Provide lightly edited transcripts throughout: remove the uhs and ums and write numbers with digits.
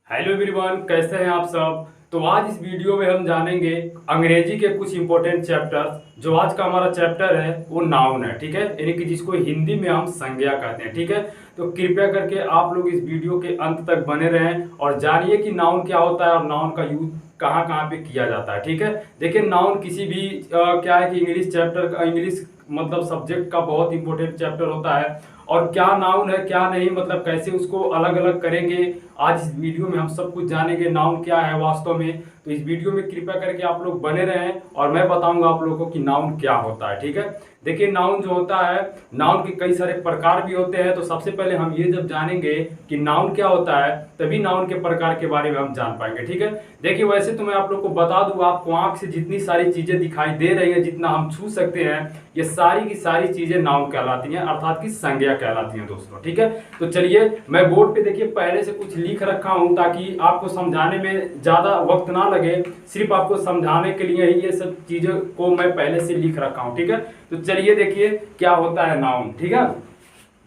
Hello everyone, कैसे हैं आप सब। तो आज इस वीडियो में हम जानेंगे अंग्रेजी के कुछ इंपॉर्टेंट चैप्टर्स। जो आज का हमारा चैप्टर है वो नाउन है, ठीक है, यानी कि जिसको हिंदी में हम संज्ञा कहते हैं, ठीक है। तो कृपया करके आप लोग इस वीडियो के अंत तक बने रहें और जानिए कि नाउन क्या होता है और नाउन का यूज कहाँ कहाँ पे किया जाता है, ठीक है। देखिए, नाउन किसी भी क्या है कि इंग्लिश चैप्टर का इंग्लिश मतलब सब्जेक्ट का बहुत इंपॉर्टेंट चैप्टर होता है। और क्या नाउन है क्या नहीं, मतलब कैसे उसको अलग अलग करेंगे, आज इस वीडियो में हम सब कुछ जानेंगे। नाउन क्या है वास्तव में, तो इस वीडियो में कृपया करके आप लोग बने रहें और मैं बताऊंगा आप लोगों को कि नाउन क्या होता है, ठीक है। देखिए, नाउन जो होता है, नाउन के कई सारे प्रकार भी होते हैं। तो सबसे पहले हम ये जब जानेंगे कि नाउन क्या होता है, तभी नाउन के प्रकार के बारे में हम जान पाएंगे, ठीक है। देखिए, वैसे तो मैं आप लोग को बता दूं, आपको आंख से जितनी सारी चीजें दिखाई दे रही है, जितना हम छू सकते हैं, ये सारी की सारी चीजें नाउन कहलाती हैं, अर्थात की संज्ञा कहलाती हैं दोस्तों, ठीक है। तो चलिए, मैं बोर्ड पे देखिए पहले से कुछ लिख रखा हूं ताकि आपको समझाने में ज्यादा वक्त ना लगे। सिर्फ आपको समझाने के लिए ही ये सब चीजें को मैं पहले से लिख रखा हूं, ठीक है। तो चलिए देखिए क्या होता है नाउन, ठीक है।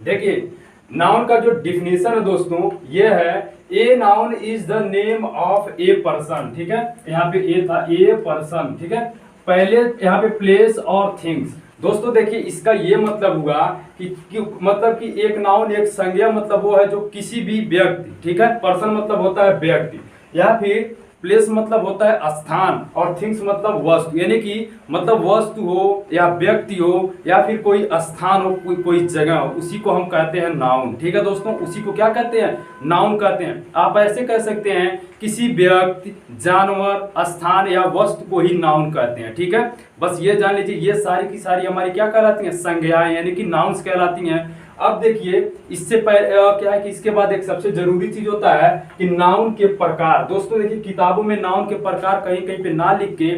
देखिए, नाउन का जो डिफिनेशन है दोस्तों ये है, a noun is the name of a person, ठीक है। यहाँ पे ए था, ए पर्सन, ठीक है। पहले यहाँ पे प्लेस और थिंग्स। दोस्तों देखिए, इसका ये मतलब हुआ कि मतलब कि एक नाउन एक संज्ञा मतलब वो है जो किसी भी व्यक्ति, ठीक है, पर्सन मतलब होता है व्यक्ति, या फिर प्लेस मतलब होता है स्थान, और थिंग्स मतलब वस्तु, यानी कि मतलब वस्तु हो या व्यक्ति हो या फिर कोई स्थान हो, कोई जगह हो, उसी को हम कहते हैं नाउन, ठीक है दोस्तों। उसी को क्या कहते हैं, नाउन कहते हैं। आप ऐसे कह सकते हैं किसी व्यक्ति, जानवर, स्थान या वस्तु को ही नाउन कहते हैं, ठीक है। बस ये जान लीजिए, ये सारी की सारी हमारी क्या कहलाती हैं, संज्ञाएं, यानी कि नाउन्स कहलाती हैं। अब देखिए, इससे क्या है कि इसके बाद एक सबसे जरूरी चीज होता है कि नाउन के प्रकार। दोस्तों देखिए, किताबों में नाउन के प्रकार कहीं कहीं पे ना लिख के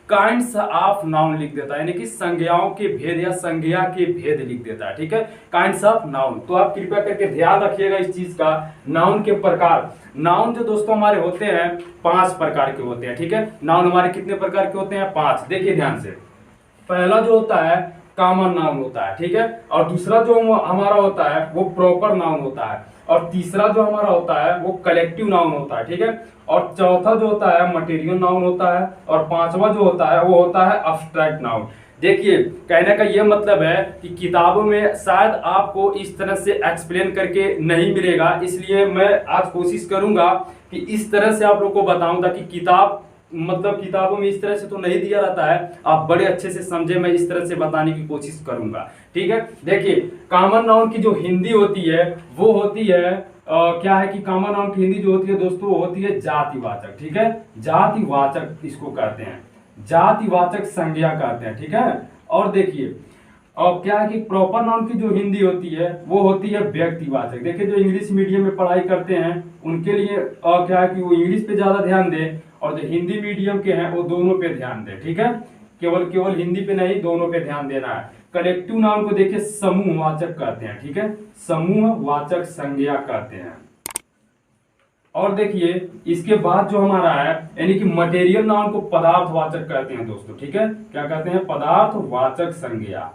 काइंड्स ऑफ नाउन लिख देता है, यानी कि संज्ञाओं के भेद या संज्ञा के भेद लिख देता है, ठीक है, काइंड्स ऑफ नाउन। तो आप कृपया करके ध्यान रखिएगा इस चीज का, नाउन के प्रकार। नाउन जो दोस्तों हमारे होते हैं 5 प्रकार के होते हैं, ठीक है। नाउन हमारे कितने प्रकार के होते हैं, 5। देखिए ध्यान से, पहला जो होता है कॉमन नाउन होता है, ठीक है। और दूसरा जो हमारा होता है वो प्रॉपर नाउन होता है। और तीसरा जो हमारा होता है वो कलेक्टिव नाउन होता है, ठीक है। और चौथा जो होता है मटेरियल नाउन होता है। और पांचवा जो होता है वो होता है अब्स्ट्रैक्ट नाउन। देखिए, कहने का ये मतलब है कि किताबों में शायद आपको इस तरह से एक्सप्लेन करके नहीं मिलेगा, इसलिए मैं आज कोशिश करूंगा कि इस तरह से आप लोग को बताऊं ताकि किताब मतलब किताबों में इस तरह से तो नहीं दिया रहता है, आप बड़े अच्छे से समझे, मैं इस तरह से बताने की कोशिश करूंगा, ठीक है। देखिए, कॉमन नाउन की जो हिंदी होती है वो होती है क्या है कि कॉमन नाउन की हिंदी जो होती है दोस्तों वो होती है जातिवाचक, ठीक है। जातिवाचक इसको कहते हैं, जातिवाचक संज्ञा कहते हैं, ठीक है। और देखिए, और क्या है कि प्रॉपर नाउन की जो हिंदी होती है वो होती है व्यक्तिवाचक। देखिए, जो इंग्लिश मीडियम में पढ़ाई करते हैं उनके लिए क्या है कि वो इंग्लिश पे ज्यादा ध्यान दें, और जो हिंदी मीडियम के हैं वो दोनों पे ध्यान दें, ठीक है। केवल हिंदी पे नहीं, दोनों पे ध्यान देना है। कलेक्टिव नाउन को देखिए समूहवाचक कहते हैं, ठीक है, समूहवाचक संज्ञा कहते हैं। और देखिए, इसके बाद जो हमारा है यानी कि मटेरियल नाउन को पदार्थवाचक कहते हैं दोस्तों, ठीक है। क्या कहते हैं, पदार्थवाचक संज्ञा।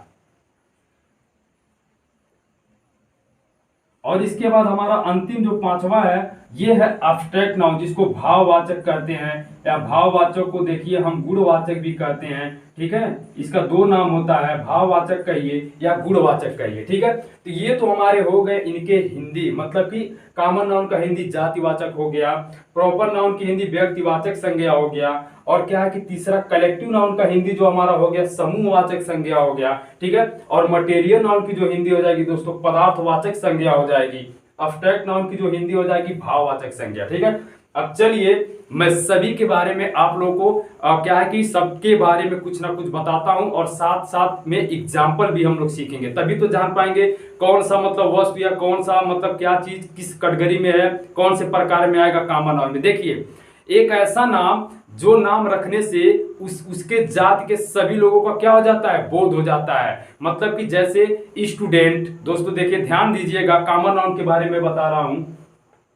और इसके बाद हमारा अंतिम जो पांचवा है ये है अब्स्ट्रैक्ट नाउन, जिसको भाववाचक कहते हैं, या भाववाचक को देखिए हम गुणवाचक भी कहते हैं, ठीक है। इसका 2 नाम होता है, भाववाचक कहिए या गुणवाचक कहिए, ठीक है। तो ये तो हमारे हो गए इनके हिंदी, मतलब कि कॉमन नाउन का हिंदी जातिवाचक हो गया, प्रॉपर नाउन की हिंदी व्यक्तिवाचक संज्ञा हो गया, और क्या है कि तीसरा कलेक्टिव नाउन का हिंदी जो हमारा हो गया समूहवाचक संज्ञा हो गया, ठीक है। और मटेरियल नाउन की जो हिंदी हो जाएगी दोस्तों पदार्थवाचक संज्ञा हो जाएगी। अब्स्ट्रैक्ट नाउन की जो हिंदी हो जाएगी भाववाचक संज्ञा, ठीक है। अब चलिए, मैं सभी के बारे में आप लोगों को क्या है कि सबके बारे में कुछ ना कुछ बताता हूं, और साथ साथ में एग्जाम्पल भी हम लोग सीखेंगे, तभी तो जान पाएंगे कौन सा मतलब वस्तु या कौन सा मतलब क्या चीज किस कैटेगरी में है, कौन से प्रकार में आएगा कॉमन नाउन में। देखिए, एक ऐसा नाम जो नाम रखने से उसके जात के सभी लोगों का क्या हो जाता है, बोध हो जाता है। मतलब कि जैसे स्टूडेंट, दोस्तों देखिए ध्यान दीजिएगा, कॉमन नाउन के बारे में बता रहा हूं,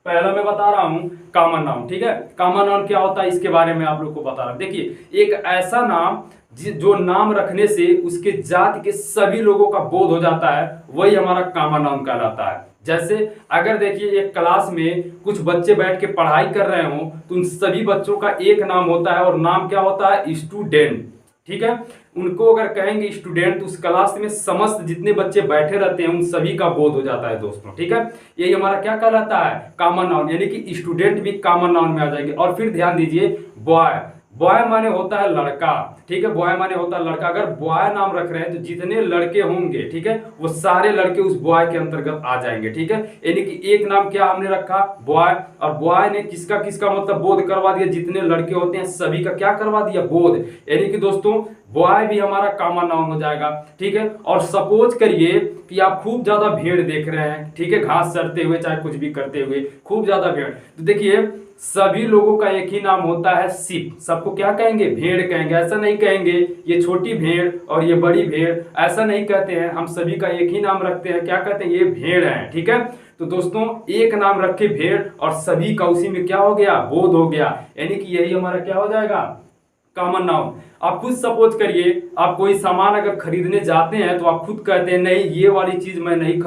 पहला मैं बता रहा हूं कॉमन नाउन, ठीक है। कॉमन नाउन क्या होता है इसके बारे में आप लोग को बता रहा हूं। देखिए, एक ऐसा नाम जो नाम रखने से उसके जात के सभी लोगों का बोध हो जाता है, वही हमारा कॉमन नाउन कहलाता है। जैसे अगर देखिए एक क्लास में कुछ बच्चे बैठ के पढ़ाई कर रहे हो तो उन सभी बच्चों का एक नाम होता है, और नाम क्या होता है? स्टूडेंट। ठीक है, उनको अगर कहेंगे स्टूडेंट तो उस क्लास में समस्त जितने बच्चे बैठे रहते हैं उन सभी का बोध हो जाता है दोस्तों। ठीक है, यही हमारा क्या कहलाता है? कॉमन नाउन, यानी कि स्टूडेंट भी कॉमन नाउन में आ जाएंगे। और फिर ध्यान दीजिए, बॉय, बॉय माने होता है लड़का। ठीक है, बॉय माने होता है लड़का। अगर बॉय नाम रख रहे हैं तो जितने लड़के होंगे, ठीक है, वो सारे लड़के उस बॉय के अंतर्गत आ जाएंगे। ठीक है, यानी कि एक नाम क्या हमने रखा? बॉय, और बॉय ने किसका किसका मतलब बोध करवा दिया? जितने लड़के होते हैं सभी का क्या करवा दिया? बोध। यानी कि दोस्तों बॉय भी हमारा कॉमन नाउन हो जाएगा। ठीक है, और सपोज करिए कि आप खूब ज्यादा भेड़ देख रहे हैं, ठीक है, घास चरते हुए चाहे कुछ भी करते हुए, खूब ज्यादा भेड़, तो देखिए सभी लोगों का एक ही नाम होता है सिप। सबको क्या कहेंगे? भेड़ कहेंगे। ऐसा नहीं कहेंगे ये छोटी भेड़ और ये बड़ी भेड़, ऐसा नहीं कहते हैं। हम सभी का एक ही नाम रखते हैं, क्या कहते हैं? ये भेड़ है। ठीक है, तो दोस्तों एक नाम रखे भेड़ और सभी का उसी में क्या हो गया? बोध हो गया। यानी कि यही हमारा क्या हो जाएगा? Common noun. आप खुद सपोज करिए, आप कोई सामान अगर खरीदने जाते हैं तो आप खुद कहते हैं नहीं ये वाली चीज मैं नहीं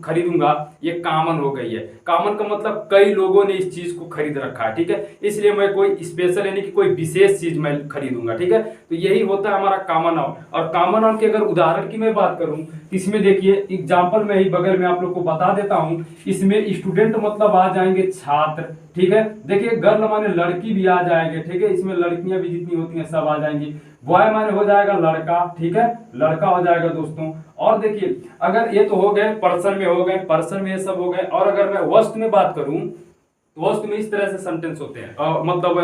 खरीदूंगा, ये कॉमन हो गई है। कॉमन का मतलब कई लोगों ने इस चीज को खरीद रखा है। ठीक है, इसलिए मैं कोई स्पेशल यानी कि कोई विशेष चीज मैं खरीदूंगा। ठीक है, तो यही होता है हमारा कॉमन नाउन। और कॉमन नाउन के अगर उदाहरण की मैं बात करूं, इसमें देखिए एग्जाम्पल में ही बगल में आप लोग को बता देता हूं। इसमें स्टूडेंट मतलब आ जाएंगे छात्र। ठीक है, देखिए गर्ल माने लड़की भी आ जाएंगे। ठीक है, इसमें लड़कियां भी जितनी होती हैं सब आ जाएंगी। बॉय माने हो जाएगा लड़का। ठीक है, लड़का हो जाएगा दोस्तों। और देखिए अगर ये तो हो गए पर्सन में, हो गए पर्सन में, ये सब हो गए। और अगर मैं वस्तु में बात करूं तो वस्तु में इस तरह से सेंटेंस होते हैं, मतलब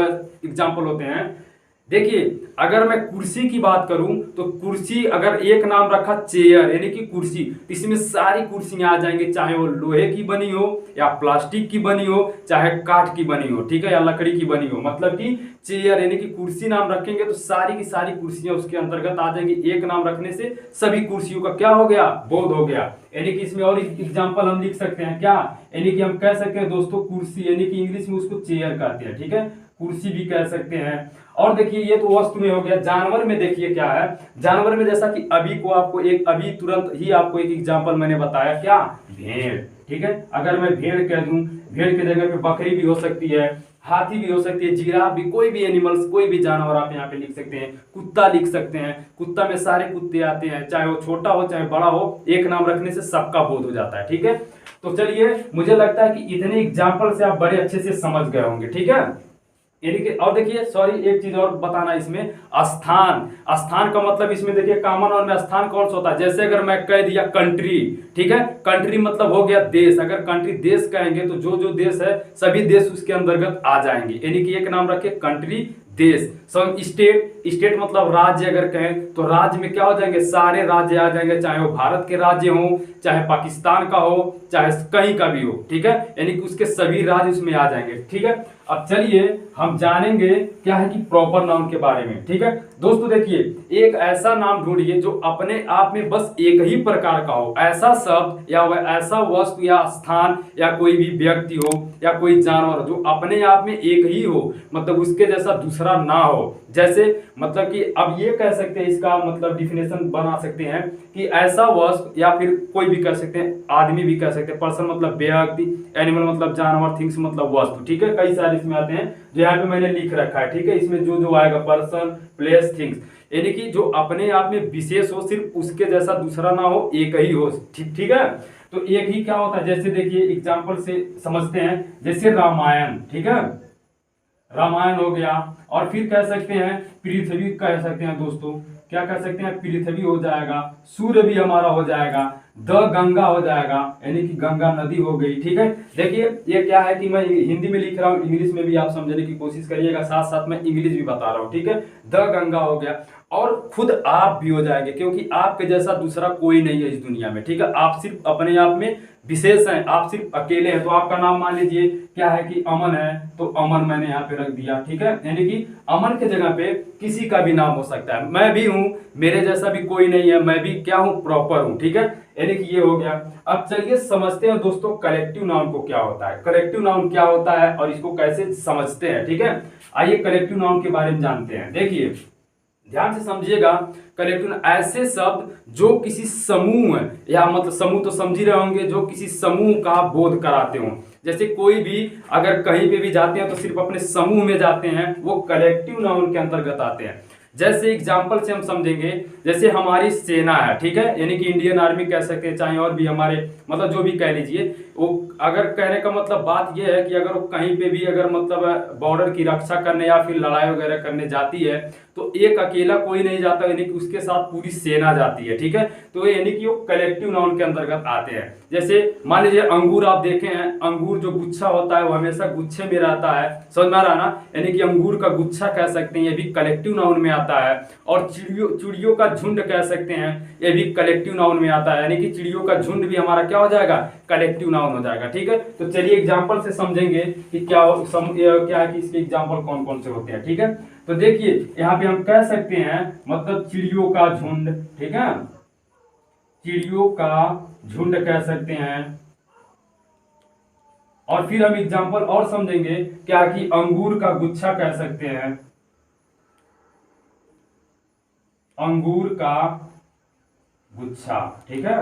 एग्जाम्पल होते हैं। देखिए अगर मैं कुर्सी की बात करूं तो कुर्सी अगर एक नाम रखा चेयर यानी कि कुर्सी, तो इसमें सारी कुर्सियां आ जाएंगी, चाहे वो लोहे की बनी हो या प्लास्टिक की बनी हो, चाहे काठ की बनी हो, ठीक है, या लकड़ी की बनी हो। मतलब कि चेयर यानी कि कुर्सी नाम रखेंगे तो सारी की सारी कुर्सियां उसके अंतर्गत आ जाएंगी। एक नाम रखने से सभी कुर्सियों का क्या हो गया? बोध हो गया। यानी कि इसमें और एग्जाम्पल हम लिख सकते हैं क्या? यानी कि हम कह सकते हैं दोस्तों कुर्सी यानी कि इंग्लिश में उसको चेयर कहते हैं। ठीक है, कुर्सी भी कह सकते हैं। और देखिए ये तो वस्तु में हो गया। जानवर में देखिए क्या है, जानवर में जैसा कि अभी तुरंत ही आपको एक एग्जांपल मैंने बताया, क्या? भेड़। ठीक है, अगर मैं भेड़ कह दूं, भेड़ की जगह पे बकरी भी हो सकती है, हाथी भी हो सकती है, जिराफ भी, कोई भी एनिमल्स, कोई भी जानवर आप यहाँ पे लिख सकते हैं। कुत्ता लिख सकते हैं, कुत्ता में सारे कुत्ते आते हैं, चाहे वो छोटा हो चाहे बड़ा हो, एक नाम रखने से सबका बोध हो जाता है। ठीक है, तो चलिए मुझे लगता है कि इतने एग्जाम्पल से आप बड़े अच्छे से समझ गए होंगे। ठीक है, और देखिए सॉरी एक चीज और बताना, इसमें स्थान, स्थान का मतलब इसमें देखिए कॉमन और में स्थान कौन सा होता है? जैसे अगर मैं कह दिया कंट्री, ठीक है, कंट्री मतलब हो गया देश। अगर कंट्री देश कहेंगे तो जो जो देश है सभी देश उसके अंतर्गत आ जाएंगे। यानी कि एक नाम रखे कंट्री, देश। स्टेट, स्टेट मतलब राज्य अगर कहें तो राज्य में क्या हो जाएंगे? सारे राज्य आ जाएंगे, चाहे वो भारत के राज्य हो, चाहे पाकिस्तान का हो, चाहे कहीं का भी हो। ठीक है, यानी कि उसके सभी राज्य उसमें आ जाएंगे। ठीक है, अब चलिए हम जानेंगे क्या है कि प्रॉपर नाउन के बारे में। ठीक है दोस्तों, देखिए एक ऐसा नाम ढूंढिए जो अपने आप में बस एक ही प्रकार का हो, ऐसा शब्द या वह ऐसा वस्तु या स्थान या कोई भी व्यक्ति हो या कोई जानवर जो अपने आप में एक ही हो, मतलब उसके जैसा दूसरा ना हो। जैसे मतलब कि अब ये कह सकते हैं, इसका मतलब डिफिनेशन बना सकते हैं कि ऐसा वस्तु, या फिर कोई भी कह सकते हैं, आदमी भी कह सकते हैं, पर्सन मतलब व्यक्ति, एनिमल मतलब जानवर, थिंग्स मतलब वस्तु। ठीक है, कई सारे इसमें आते हैं जो यहाँ पे मैंने लिख रखा है। ठीक है, इसमें जो जो आएगा पर्सन, प्लेस, थिंग्स, यानी कि जो अपने आप में विशेष हो, सिर्फ उसके जैसा दूसरा ना हो, एक ही हो। ठीक है, तो एक ही क्या होता है? जैसे देखिए एग्जाम्पल से समझते हैं, जैसे रामायण। ठीक है, रामायण हो गया। और फिर कह सकते हैं पृथ्वी, कह सकते हैं दोस्तों, क्या कह सकते हैं? पृथ्वी हो जाएगा। सूर्य भी हमारा हो जाएगा। द गंगा हो जाएगा, यानी कि गंगा नदी हो गई। ठीक है, देखिए ये क्या है कि मैं हिंदी में लिख रहा हूँ, इंग्लिश में भी आप समझने की कोशिश करिएगा, साथ साथ में इंग्लिश भी बता रहा हूँ। ठीक है, द गंगा हो गया। और खुद आप भी हो जाएंगे, क्योंकि आपके जैसा दूसरा कोई नहीं है इस दुनिया में। ठीक है, आप सिर्फ अपने आप में विशेष हैं, आप सिर्फ अकेले हैं। तो आपका नाम मान लीजिए क्या है कि अमन है, तो अमन मैंने यहाँ पे रख दिया। ठीक है, यानी कि अमन के जगह पे किसी का भी नाम हो सकता है। मैं भी हूँ, मेरे जैसा भी कोई नहीं है, मैं भी क्या हूँ? प्रॉपर हूँ। ठीक है, यानी कि ये हो गया। अब चलिए समझते हैं दोस्तों कलेक्टिव नाउन को क्या होता है, कलेक्टिव नाउन क्या होता है और इसको कैसे समझते हैं। ठीक है, आइए कलेक्टिव नाउन के बारे में जानते हैं। देखिए ध्यान से समझिएगा। कलेक्टिव ऐसे शब्द जो किसी समूह या मतलब समूह तो समझ ही रहे होंगे, जो किसी समूह का बोध कराते हो। जैसे कोई भी अगर कहीं पे भी जाते हैं तो सिर्फ अपने समूह में जाते हैं, वो कलेक्टिव नाउन के अंतर्गत आते हैं। जैसे एग्जाम्पल से हम समझेंगे, जैसे हमारी सेना है, ठीक है, यानी कि इंडियन आर्मी कह सकते हैं, चाहे और भी हमारे मतलब जो भी कह लीजिए, वो अगर कहने का मतलब बात यह है कि अगर वो कहीं पे भी अगर मतलब बॉर्डर की रक्षा करने या फिर लड़ाई वगैरह करने जाती है तो एक अकेला कोई नहीं जाता, यानी कि उसके साथ पूरी सेना जाती है, ठीक है। तो यानी कि वो कलेक्टिव नाउन के अंतर्गत आते हैं। जैसे मान लीजिए अंगूर आप देखे हैं, अंगूर जो गुच्छा होता है वो हमेशा गुच्छे में रहता है, समझ में आ रहा ना, यानी कि अंगूर का गुच्छा कह सकते हैं, ये भी कलेक्टिव नाउन में आता है। और चिड़ियों का झुंड कह सकते हैं, ये भी कलेक्टिव नाउन में आता है, यानी कि चिड़ियों का झुंड भी हमारा क्या हो जाएगा, कलेक्टिव नाउन हो जाएगा, ठीक है। तो चलिए एग्जाम्पल से समझेंगे कि क्या है कि इसके एग्जाम्पल कौन कौन से होते हैं, ठीक है। तो देखिए यहाँ पे हम कह सकते हैं मतलब चिड़ियों का झुंड, ठीक है, चिड़ियों का झुंड कह सकते हैं। और फिर हम एग्जाम्पल और समझेंगे क्या कि अंगूर का गुच्छा कह सकते हैं, अंगूर का गुच्छा, ठीक है।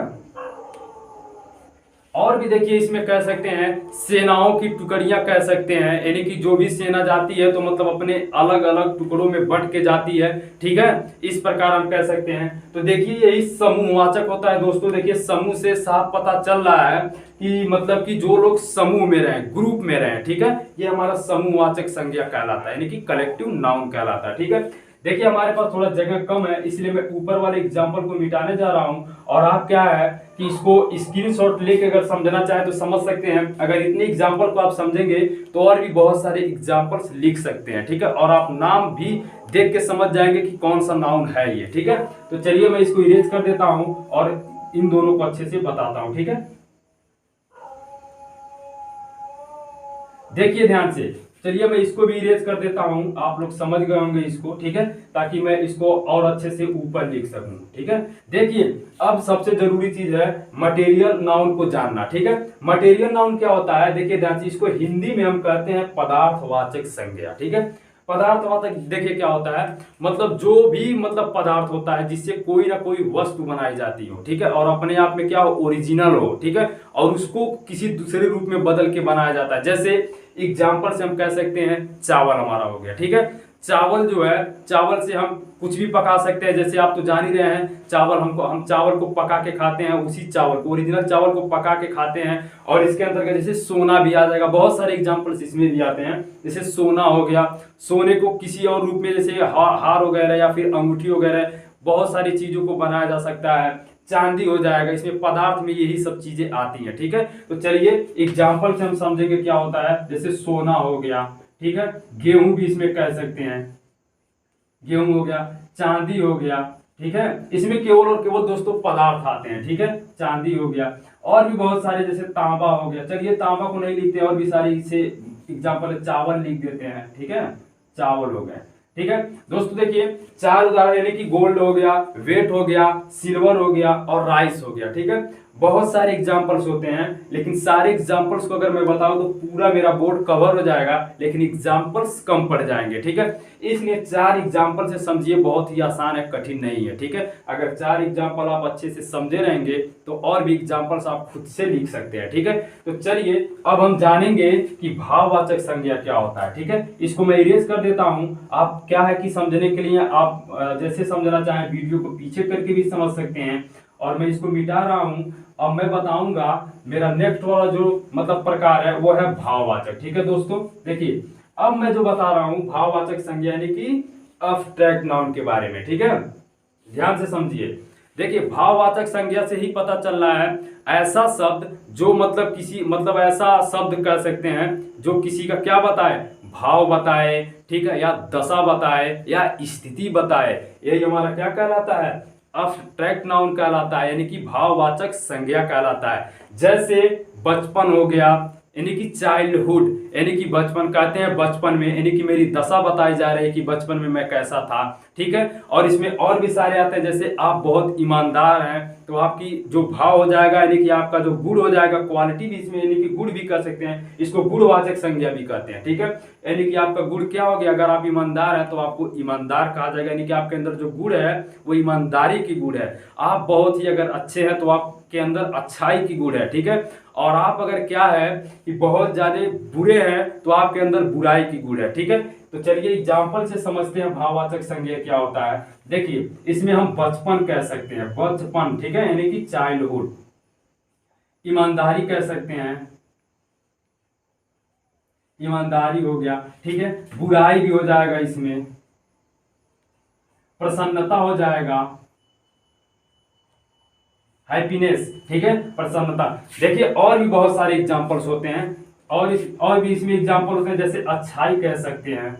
और भी देखिए इसमें कह सकते हैं सेनाओं की टुकड़ियां कह सकते हैं, यानी कि जो भी सेना जाती है तो मतलब अपने अलग अलग टुकड़ों में बंट के जाती है, ठीक है, इस प्रकार हम कह सकते हैं। तो देखिए यही समूहवाचक होता है दोस्तों। देखिए समूह से साफ पता चल रहा है कि मतलब कि जो लोग समूह में रहे, ग्रुप में रहे, ठीक है, ये हमारा समूहवाचक संज्ञा कहलाता है, यानी कि कलेक्टिव नाउन कहलाता है, ठीक है। देखिए हमारे पास थोड़ा जगह कम है, इसलिए मैं ऊपर वाले एग्जाम्पल को मिटाने जा रहा हूं, और आप क्या है कि इसको स्क्रीनशॉट लेके अगर समझना चाहें तो समझ सकते हैं। अगर इतने एग्जाम्पल को आप समझेंगे तो और भी बहुत सारे एग्जाम्पल्स लिख सकते हैं, ठीक है, और आप नाम भी देख के समझ जाएंगे कि कौन सा नाउन है ये, ठीक है। तो चलिए मैं इसको इरेज कर देता हूं और इन दोनों को अच्छे से बताता हूं, ठीक है। देखिए ध्यान से, चलिए मैं इसको भी इरेज कर देता हूं, आप लोग समझ गए होंगे इसको, ठीक है, ताकि मैं इसको और अच्छे से ऊपर लिख सकूं, ठीक है। देखिए अब सबसे जरूरी चीज है मटेरियल नाउन को जानना, ठीक है। मटेरियल नाउन क्या होता है, देखिए ध्यान से, इसको हिंदी में हम कहते हैं पदार्थवाचक संज्ञा, ठीक है। पदार्थवाचक देखिए क्या होता है, मतलब जो भी मतलब पदार्थ होता है जिससे कोई ना कोई वस्तु बनाई जाती हो, ठीक है, और अपने आप में क्या हो, ओरिजिनल हो, ठीक है, और उसको किसी दूसरे रूप में बदल के बनाया जाता है। जैसे एग्जाम्पल से हम कह सकते हैं चावल हमारा हो गया, ठीक है। चावल जो है, चावल से हम कुछ भी पका सकते हैं, जैसे आप तो जान ही रहे हैं चावल, हम चावल को पका के खाते हैं, उसी चावल को, ओरिजिनल चावल को पका के खाते हैं। और इसके अंतर्गत जैसे सोना भी आ जाएगा, बहुत सारे एग्जाम्पल्स इसमें भी आते हैं। जैसे सोना हो गया, सोने को किसी और रूप में जैसे हार वगैरह या फिर अंगूठी वगैरह बहुत सारी चीजों को बनाया जा सकता है। चांदी हो जाएगा, इसमें पदार्थ में यही सब चीजें आती हैं, ठीक है। तो चलिए एग्जाम्पल से हम समझेंगे क्या होता है। जैसे सोना हो गया, ठीक है, गेहूं भी इसमें कह सकते हैं, गेहूं हो गया, चांदी हो गया, ठीक है, इसमें केवल और केवल दोस्तों पदार्थ आते हैं, ठीक है, चांदी हो गया। और भी बहुत सारे जैसे तांबा हो गया, चलिए तांबा को नहीं लिखते, और भी सारी इसे एग्जाम्पल चावल लिख देते हैं, ठीक है, चावल हो गए, ठीक है। दोस्तों देखिए चार उदाहरण, यानी कि गोल्ड हो गया, वेट हो गया, सिल्वर हो गया और राइस हो गया, ठीक है। बहुत सारे एग्जाम्पल्स होते हैं, लेकिन सारे एग्जाम्पल्स को अगर मैं बताऊं तो पूरा मेरा बोर्ड कवर हो जाएगा, लेकिन एग्जाम्पल्स कम पड़ जाएंगे, ठीक है। इसलिए चार एग्जाम्पल से समझिए, बहुत ही आसान है, कठिन नहीं है, ठीक है। अगर चार एग्जाम्पल आप अच्छे से समझे रहेंगे तो और भी एग्जाम्पल्स आप खुद से लिख सकते हैं, ठीक है। तो चलिए अब हम जानेंगे कि भाववाचक संज्ञा क्या होता है, ठीक है। इसको मैं इरेज कर देता हूं। आप क्या है कि समझने के लिए आप जैसे समझना चाहें वीडियो को पीछे करके भी समझ सकते हैं, और मैं इसको मिटा रहा हूं। अब मैं बताऊंगा मेरा नेक्स्ट वाला जो मतलब प्रकार है वो है भाववाचक, ठीक है दोस्तों। देखिए अब मैं जो बता रहा हूं भाववाचक संज्ञा यानी कि अब्स्ट्रैक्ट नाउन के बारे में, ठीक है, ध्यान से समझिए। देखिए भाववाचक संज्ञा से ही पता चल रहा है ऐसा शब्द जो मतलब किसी मतलब ऐसा शब्द कह सकते हैं जो किसी का क्या बताए, भाव बताए, ठीक है, या दशा बताए या स्थिति बताए, यही हमारा क्या कहलाता है, अब्स्ट्रैक्ट नाउन कहलाता है, यानी कि भाववाचक संज्ञा कहलाता है। जैसे बचपन हो गया, यानी कि चाइल्डहुड, यानी कि बचपन कहते हैं बचपन में, यानी कि मेरी दशा बताई जा रही है कि बचपन में मैं कैसा था, ठीक है। और इसमें और भी सारे आते हैं, जैसे आप बहुत ईमानदार हैं तो आपकी जो भाव हो जाएगा, यानी कि आपका जो गुण हो जाएगा, क्वालिटी भी इसमें, यानी कि गुण भी कर सकते हैं, इसको गुणवाचक संज्ञा भी कहते हैं, ठीक है। यानी कि आपका गुण क्या हो गया, अगर आप ईमानदार हैं तो आपको ईमानदार कहा जाएगा, यानी कि आपके अंदर जो गुण है वो ईमानदारी की गुण है। आप बहुत ही अगर अच्छे हैं तो आपके अंदर अच्छाई की गुण है, ठीक है। और आप अगर क्या है कि बहुत ज्यादा बुरे हैं तो आपके अंदर बुराई की गुण है, ठीक है। तो चलिए एग्जाम्पल से समझते हैं भाववाचक संज्ञा क्या होता है। देखिए इसमें हम बचपन कह सकते हैं, बचपन, ठीक है, यानी कि चाइल्डहुड। ईमानदारी कह सकते हैं, ईमानदारी हो गया, ठीक है। बुराई भी हो जाएगा इसमें, प्रसन्नता हो जाएगा, हैप्पीनेस, ठीक है, प्रसन्नता। देखिए और भी बहुत सारे एग्जांपल्स होते हैं, और भी इसमें एग्जांपल होते हैं, जैसे अच्छाई कह सकते हैं,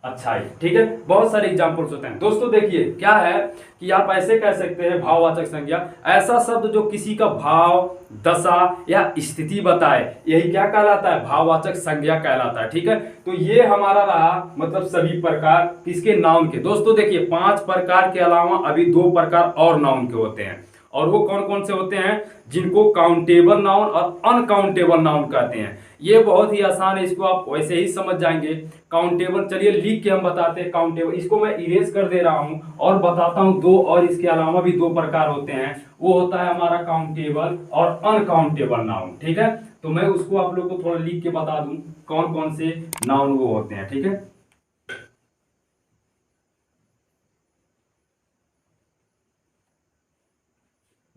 अच्छाई, ठीक है, बहुत सारे एग्जांपल्स होते हैं। दोस्तों देखिए क्या है कि आप ऐसे कह सकते हैं भाववाचक संज्ञा, ऐसा शब्द जो किसी का भाव, दशा या स्थिति बताए, यही क्या कहलाता है, भाववाचक संज्ञा कहलाता है, ठीक है। तो ये हमारा रहा मतलब सभी प्रकार किसके, नाउन के। दोस्तों देखिए 5 प्रकार के अलावा अभी 2 प्रकार और नाउन के होते हैं, और वो कौन कौन से होते हैं, जिनको काउंटेबल नाउन और अनकाउंटेबल नाउन कहते हैं। ये बहुत ही आसान है, इसको आप वैसे ही समझ जाएंगे। काउंटेबल, चलिए लिख के हम बताते हैं काउंटेबल, इसको मैं इरेज कर दे रहा हूं और बताता हूं 2, और इसके अलावा भी 2 प्रकार होते हैं। वो होता है हमारा काउंटेबल और अनकाउंटेबल नाउन, ठीक है। तो मैं उसको आप लोग को थोड़ा लिख के बता दूं कौन कौन से नाउन वो होते हैं, ठीक है।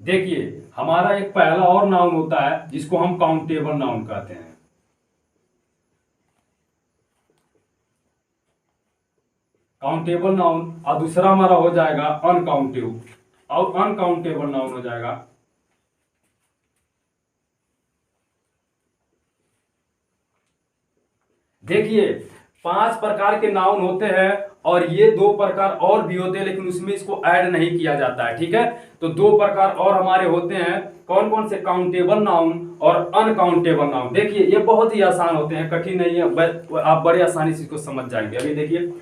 देखिए हमारा एक पहला और नाउन होता है जिसको हम काउंटेबल नाउन कहते हैं, काउंटेबल नाउन। और दूसरा हमारा हो जाएगा अनकाउंटेबल, और अनकाउंटेबल नाउन हो जाएगा, देखिए 5 प्रकार के नाउन होते हैं, और ये 2 प्रकार और भी होते हैं, लेकिन उसमें इसको ऐड नहीं किया जाता है, ठीक है। तो 2 प्रकार और हमारे होते हैं, कौन कौन से, काउंटेबल नाउन और अनकाउंटेबल नाउन। देखिए ये बहुत ही आसान होते हैं, कठिन नहीं है, आप बड़े आसानी से इसको समझ जाएंगे। अभी देखिए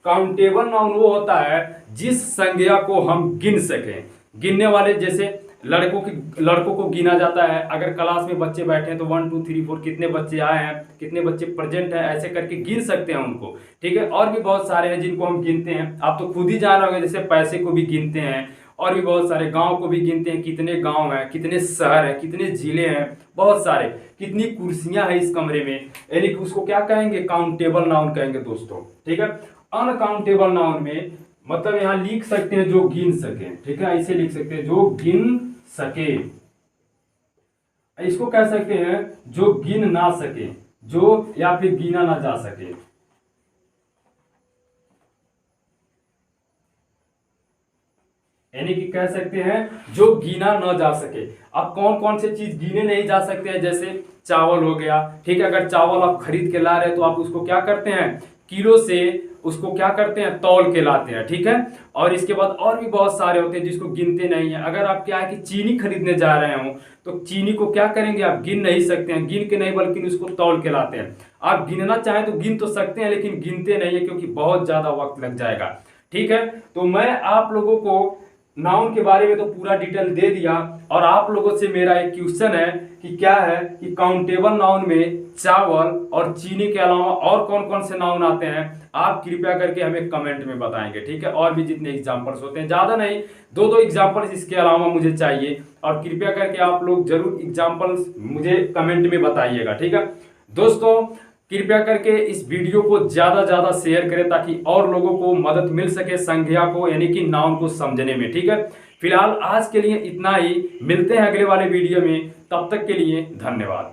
काउंटेबल नाउन वो होता है जिस संज्ञा को हम गिन सकें, गिनने वाले, जैसे लड़कों को गिना जाता है। अगर क्लास में बच्चे बैठे हैं तो 1 2 3 4 कितने बच्चे आए हैं, कितने बच्चे प्रेजेंट हैं, ऐसे करके गिन सकते हैं उनको, ठीक है। और भी बहुत सारे हैं जिनको हम गिनते हैं, आप तो खुद ही जान रहे होंगे, जैसे पैसे को भी गिनते हैं, और भी बहुत सारे, गांव को भी गिनते हैं, कितने गांव हैं, कितने शहर हैं, कितने जिले हैं, बहुत सारे, कितनी कुर्सियां हैं इस कमरे में, यानी कि उसको क्या कहेंगे, काउंटेबल नाउन कहेंगे दोस्तों, ठीक है। अनकाउंटेबल नाउन में मतलब यहां लिख सकते हैं जो गिन सके, ठीक है, ऐसे लिख सकते हैं जो गिन सके, इसको कह सकते हैं जो गिन ना सके, जो या फिर गिना ना जा सके, यानी कि कह सकते हैं जो गिना न जा सके। अब कौन कौन से चीज गिने नहीं जा सकते हैं, जैसे चावल हो गया, ठीक है। अगर चावल आप खरीद के ला रहे हैं तो आप उसको क्या करते हैं, किलो से उसको क्या करते हैं, तौल के लाते हैं, ठीक है। और इसके बाद और भी बहुत सारे होते हैं जिसको गिनते नहीं है। अगर आप क्या है कि चीनी खरीदने जा रहे हो तो चीनी को क्या करेंगे, आप गिन नहीं सकते हैं, गिन के नहीं बल्कि उसको तौल के लाते हैं। आप गिनना चाहें तो गिन तो सकते हैं, लेकिन गिनते नहीं है क्योंकि बहुत ज्यादा वक्त लग जाएगा, ठीक है। तो मैं आप लोगों को नाउन के बारे में तो पूरा डिटेल दे दिया, और आप लोगों से मेरा एक क्वेश्चन है कि क्या है कि काउंटेबल नाउन में चावल और चीनी के अलावा और कौन कौन से नाउन आते हैं, आप कृपया करके हमें कमेंट में बताएंगे, ठीक है। और भी जितने एग्जांपल्स होते हैं, ज्यादा नहीं, 2 एग्जांपल्स इसके अलावा मुझे चाहिए, और कृपया करके आप लोग जरूर एग्जांपल्स मुझे कमेंट में बताइएगा, ठीक है। दोस्तों कृपया करके इस वीडियो को ज्यादा शेयर करें ताकि और लोगों को मदद मिल सके संज्ञा को, यानी कि नाउन को समझने में, ठीक है। फिलहाल आज के लिए इतना ही, मिलते हैं अगले वाले वीडियो में, तब तक के लिए धन्यवाद।